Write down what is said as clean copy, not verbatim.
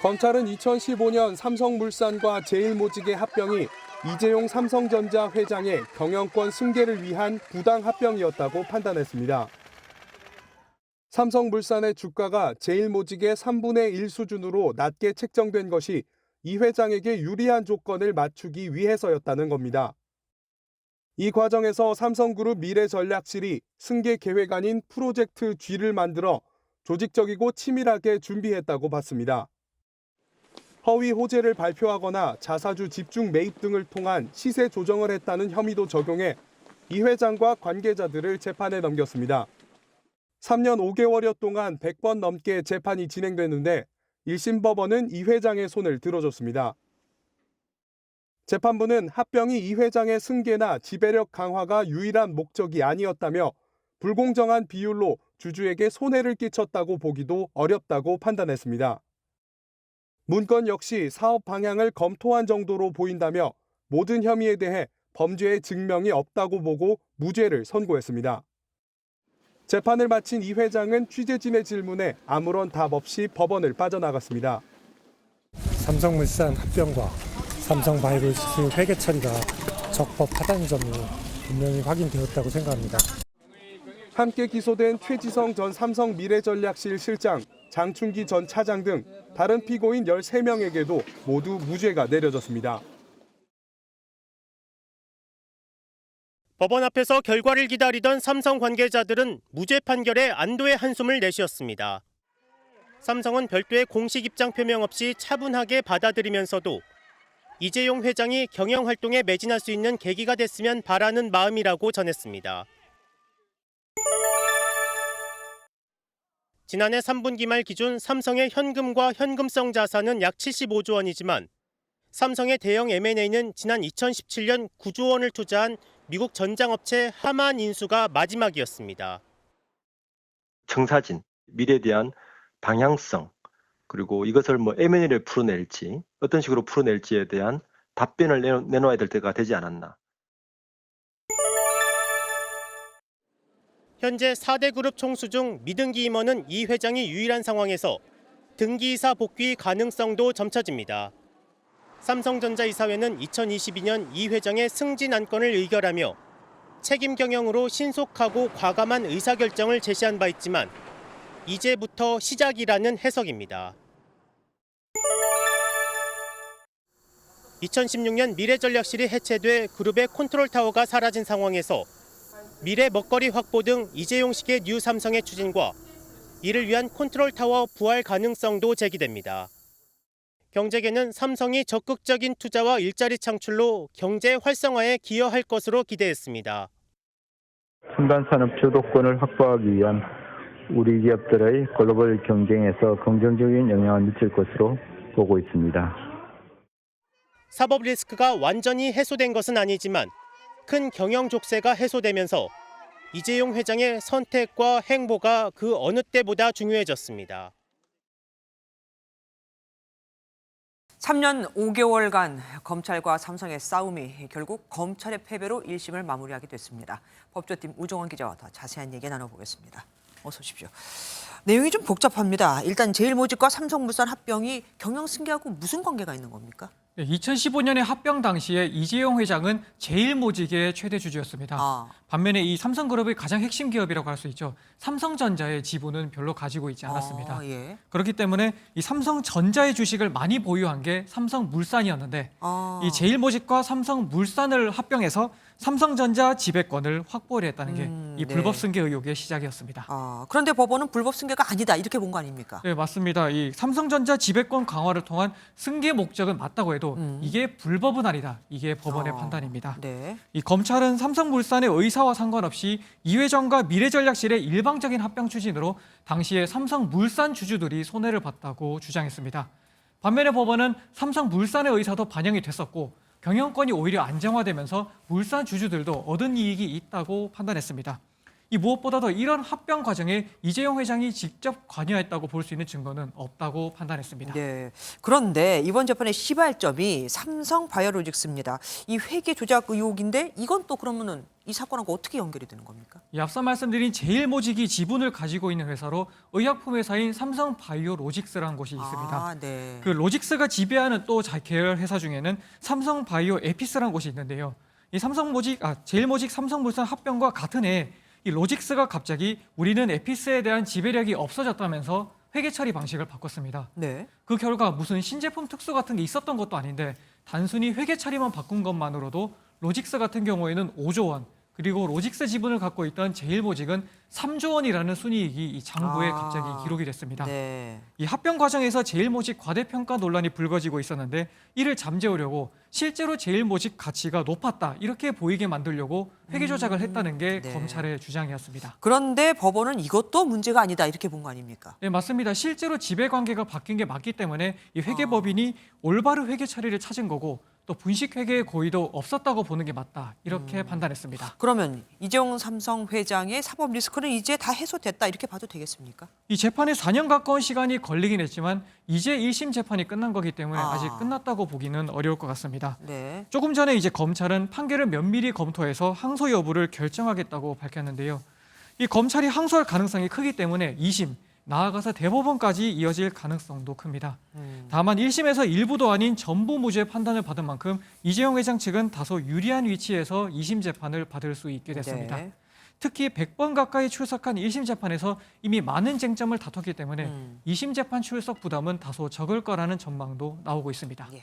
검찰은 2015년 삼성물산과 제일모직의 합병이 이재용 삼성전자 회장의 경영권 승계를 위한 부당 합병이었다고 판단했습니다. 삼성물산의 주가가 제일모직의 3분의 1 수준으로 낮게 책정된 것이 이 회장에게 유리한 조건을 맞추기 위해서였다는 겁니다. 이 과정에서 삼성그룹 미래전략실이 승계 계획 아닌 프로젝트 G를 만들어 조직적이고 치밀하게 준비했다고 봤습니다. 허위 호재를 발표하거나 자사주 집중 매입 등을 통한 시세 조정을 했다는 혐의도 적용해 이 회장과 관계자들을 재판에 넘겼습니다. 3년 5개월여 동안 100번 넘게 재판이 진행됐는데 1심 법원은 이 회장의 손을 들어줬습니다. 재판부는 합병이 이 회장의 승계나 지배력 강화가 유일한 목적이 아니었다며 불공정한 비율로 주주에게 손해를 끼쳤다고 보기도 어렵다고 판단했습니다. 문건 역시 사업 방향을 검토한 정도로 보인다며 모든 혐의에 대해 범죄의 증명이 없다고 보고 무죄를 선고했습니다. 재판을 마친 이 회장은 취재진의 질문에 아무런 답 없이 법원을 빠져나갔습니다. 삼성물산 합병과 삼성바이오로직스 회계 처리가 적법하다는 점이 분명히 확인되었다고 생각합니다. 함께 기소된 최지성 전 삼성미래전략실 실장, 장충기 전 차장 등 다른 피고인 13명에게도 모두 무죄가 내려졌습니다. 법원 앞에서 결과를 기다리던 삼성 관계자들은 무죄 판결에 안도의 한숨을 내쉬었습니다. 삼성은 별도의 공식 입장 표명 없이 차분하게 받아들이면서도 이재용 회장이 경영 활동에 매진할 수 있는 계기가 됐으면 바라는 마음이라고 전했습니다. 지난해 3분기 말 기준 삼성의 현금과 현금성 자산은 약 75조 원이지만 삼성의 대형 M&A는 지난 2017년 9조 원을 투자한 미국 전장업체 하만 인수가 마지막이었습니다. 청사진, 미래에 대한 방향성, 그리고 이것을 M&A를 풀어낼지 어떤 식으로 풀어낼지에 대한 답변을 내놓아야 될 때가 되지 않았나. 현재 4대 그룹 총수 중 미등기 임원은 이 회장이 유일한 상황에서 등기이사 복귀 가능성도 점쳐집니다. 삼성전자 이사회는 2022년 이 회장의 승진 안건을 의결하며 책임 경영으로 신속하고 과감한 의사결정을 제시한 바 있지만 이제부터 시작이라는 해석입니다. 2016년 미래전략실이 해체돼 그룹의 컨트롤타워가 사라진 상황에서 미래 먹거리 확보 등 이재용식의 뉴 삼성의 추진과 이를 위한 컨트롤타워 부활 가능성도 제기됩니다. 경제계는 삼성이 적극적인 투자와 일자리 창출로 경제 활성화에 기여할 것으로 기대했습니다. 첨단 산업 주도권을 확보하기 위한 우리 기업들의 글로벌 경쟁에서 긍정적인 영향을 미칠 것으로 보고 있습니다. 사법 리스크가 완전히 해소된 것은 아니지만 큰 경영 족쇄가 해소되면서 이재용 회장의 선택과 행보가 그 어느 때보다 중요해졌습니다. 3년 5개월간 검찰과 삼성의 싸움이 결국 검찰의 패배로 1심을 마무리하게 됐습니다. 법조팀 우종원 기자와 더 자세한 얘기 나눠보겠습니다. 어서 오십시오. 내용이 좀 복잡합니다. 일단 제일모직과 삼성물산 합병이 경영 승계하고 무슨 관계가 있는 겁니까? 2015년에 합병 당시에 이재용 회장은 제일모직의 최대 주주였습니다. 반면에 이 삼성그룹의 가장 핵심 기업이라고 할 수 있죠. 삼성전자의 지분은 별로 가지고 있지 않았습니다. 예. 그렇기 때문에 이 삼성전자의 주식을 많이 보유한 게 삼성물산이었는데 이 제일모직과 삼성물산을 합병해서 삼성전자 지배권을 확보를 했다는 게 이 불법 승계 의혹의 시작이었습니다. 그런데 법원은 불법 승계가 아니다 이렇게 본 거 아닙니까? 네, 맞습니다. 이 삼성전자 지배권 강화를 통한 승계 목적은 맞다고 해도 이게 불법은 아니다. 이게 법원의 판단입니다. 네. 이 검찰은 삼성물산의 의사와 상관없이 이 회장과 미래전략실의 일방적인 합병 추진으로 당시에 삼성물산 주주들이 손해를 봤다고 주장했습니다. 반면에 법원은 삼성물산의 의사도 반영이 됐었고 경영권이 오히려 안정화되면서 물산 주주들도 얻은 이익이 있다고 판단했습니다. 이 무엇보다도 이런 합병 과정에 이재용 회장이 직접 관여했다고 볼 수 있는 증거는 없다고 판단했습니다. 네. 그런데 이번 재판의 시발점이 삼성바이오로직스입니다. 이 회계 조작 의혹인데 이건 또 그러면은 이 사건하고 어떻게 연결이 되는 겁니까? 이 앞서 말씀드린 제일모직이 지분을 가지고 있는 회사로 의약품 회사인 삼성바이오로직스라는 곳이 있습니다. 아, 네. 그 로직스가 지배하는 또 계열 회사 중에는 삼성바이오 에피스라는 곳이 있는데요. 이 제일모직 삼성물산 합병과 같은 해 이 로직스가 갑자기 우리는 에피스에 대한 지배력이 없어졌다면서 회계 처리 방식을 바꿨습니다. 네. 그 결과 무슨 신제품 특수 같은 게 있었던 것도 아닌데 단순히 회계 처리만 바꾼 것만으로도 로직스 같은 경우에는 5조 원, 그리고 로직스 지분을 갖고 있던 제일모직은 3조 원이라는 순이익이 이 장부에 갑자기 기록이 됐습니다. 네. 이 합병 과정에서 제일모직 과대평가 논란이 불거지고 있었는데 이를 잠재우려고 실제로 제일모직 가치가 높았다 이렇게 보이게 만들려고 회계 조작을 했다는 게 네. 검찰의 주장이었습니다. 그런데 법원은 이것도 문제가 아니다 이렇게 본 거 아닙니까? 네, 맞습니다. 실제로 지배관계가 바뀐 게 맞기 때문에 이 회계법인이 올바른 회계 처리를 찾은 거고 또 분식 회계의 고의도 없었다고 보는 게 맞다 이렇게 판단했습니다. 그러면 이재용 삼성 회장의 사법 리스크는 이제 다 해소됐다 이렇게 봐도 되겠습니까? 이 재판에 4년 가까운 시간이 걸리긴 했지만 이제 1심 재판이 끝난 거기 때문에 아직 끝났다고 보기는 어려울 것 같습니다. 네. 조금 전에 이제 검찰은 판결을 면밀히 검토해서 항소 여부를 결정하겠다고 밝혔는데요. 이 검찰이 항소할 가능성이 크기 때문에 2심, 나아가서 대법원까지 이어질 가능성도 큽니다. 다만 1심에서 일부도 아닌 전부 무죄 판단을 받은 만큼 이재용 회장 측은 다소 유리한 위치에서 2심 재판을 받을 수 있게 됐습니다. 네. 특히 100번 가까이 출석한 1심 재판에서 이미 많은 쟁점을 다퉜기 때문에 2심 재판 출석 부담은 다소 적을 거라는 전망도 나오고 있습니다. 예.